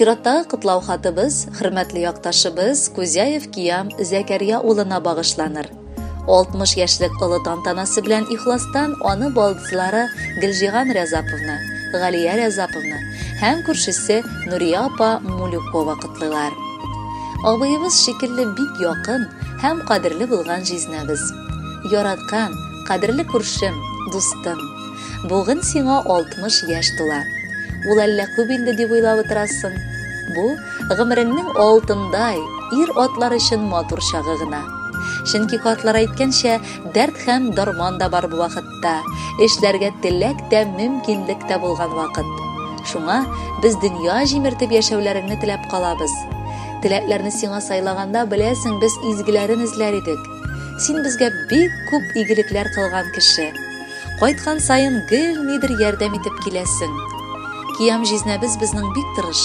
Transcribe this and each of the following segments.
Чираттагы кытлау хатыбыз хөрмәтле якташыбыз Кузяев Киям Зәкәрия улына багышланыр. 60 яшьлек олы тантанасы белән ихластан аны балдызлары Гөлҗиһан Рязаповна, Галия Рязаповна һәм күршесе Нурия апа Мулюкова кытлыйлар. Абыебыз шикелле бик якын һәм кадерле булган җизнәбез. Яраткан, кадерле күршем, дустым. Бүген сиңа 60 яшь тула. Ул әллә күп инде дип уйлап утырасың. Бу гомереңнең алтындай, ир атлар өчен матур чагы гына. Чөнки картлар әйткәнчә, дәрт һәм дарман да бар бу вакытта. Эшләргә теләк тә, мөмкинлек тә булган вакыт. Шуңа без дөнья җимертеп яшәүләреңне теләп калабыз. Теләкләрне сиңа сайлаганда беләсең, без изгеләрен эзләр идек. Син безгә бик күп игелекләр кылган кеше. Кайткан сайын гел нидер ярдәм итеп киләсең. Киям җизнәбез безнең бик тырыш,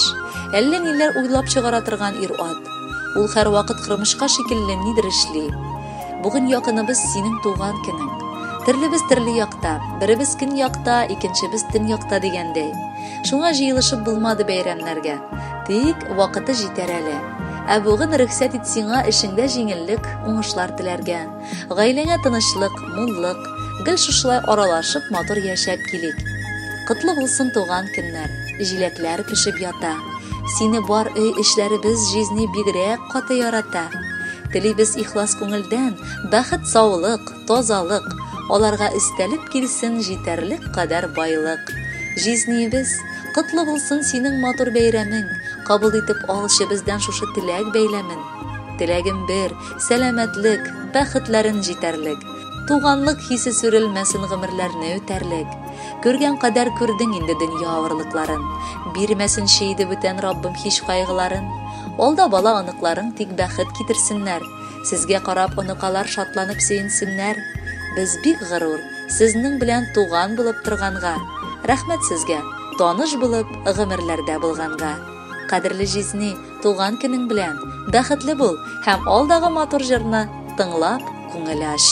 әллә ниләр уйлап чыгара торган ир ат. Ул һәр вакыт кырмышка шикелле нидер эшли. Бүген якыныбыз синең туган көнең. Төрлебез төрле якта, беребез көн якта, икенчебез төн якта дигәндәй. Шуңа җыелышып булмады бәйрәмнәргә. Тик вакыты җитәр әле. Ә бүген рөхсәт ит сиңа эшеңдә җиңеллек, уңышлар теләргә. Гаиләңә тынычлык, муллык, гел шушылай аралашып матур яшәп килик. Кытлы булсын туган көннәр, җиләкләр пешеп ята. Сине бар өй эшләребез җизни бигрәк каты ярата. Телибез ихлас күңелдән бәхет, саулык, тазалык, аларга истәлеп килсен җитәрлек кадәр байлык. Җизнибез, кытлы булсын синең матур бәйрәмең, кабул итеп алчы бездән шушы теләк бәйләмен. Теләгем бер, сәламәтлек, бәхетләрен җитәрлек. Туганлык хисе сүрелмәсен гомерләрне үтәрлек. Күргән кадәр күрдең инде дөнья авырлыкларын. Бирмәсен шейде бүтән Раббым һич кайгыларын. Алда бала аныкларың тик бәхет китерсеннәр. Сезгә карап аныкалар шатланып сөенсеннәр. Без бик горур, сезнең белән туган булып торганга. Рәхмәт сезгә, таныш булып гомерләрдә булганга. Кадерле җизни, туган көнең белән бәхетле бул һәм алдагы матур җырны тыңлап күңел аш.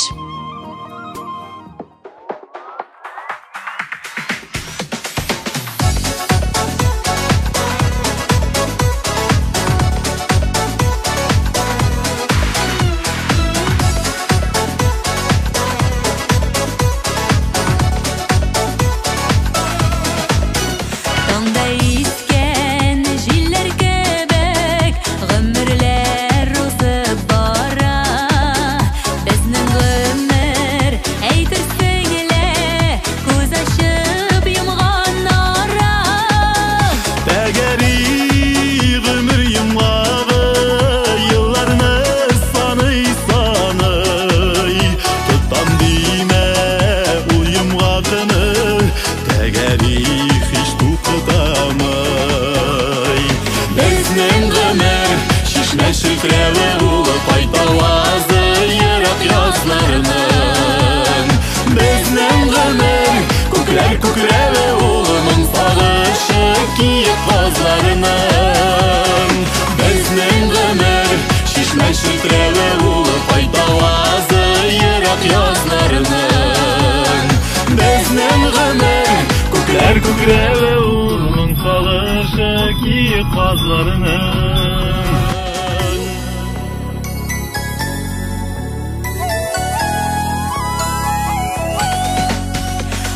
Күкрәве улның калышы киек казларының.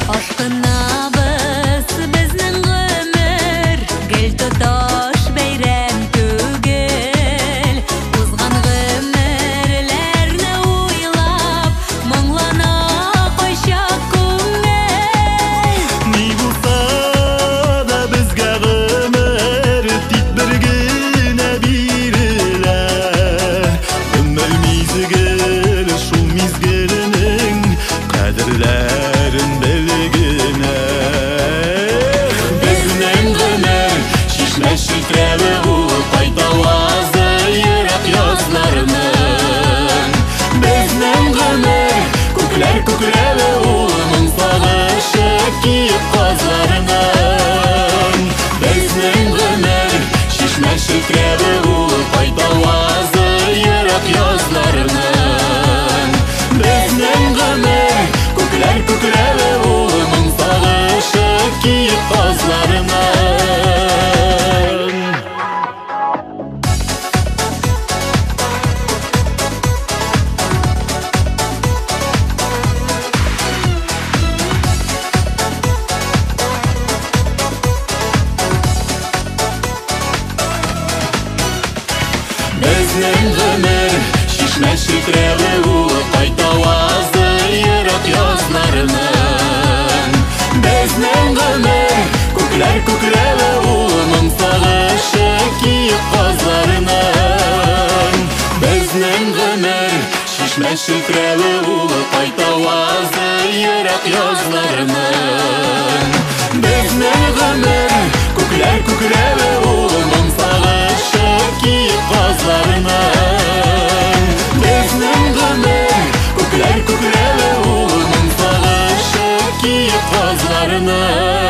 Ашкынабыз безнең гомер, гел тоташ бәйрәм түгел. Узган гомерләрне уйлап, моңлана кайчак күңел. Ни булса да безгә гомер, тик бер генә безнең гомер шишмә шилтәле улы кайта вазды ерак язларының. Безнең гомер күкләр күкләве улының сагышы киеп казларының. Безнең гомер шишмә шилтәле улы кайта вазды ерак язларының. Безнең гомер күкләр күкләве улының сагышы киеп казларының. Безнең гомер күкләр күкләве улының сагышы киеп казларының.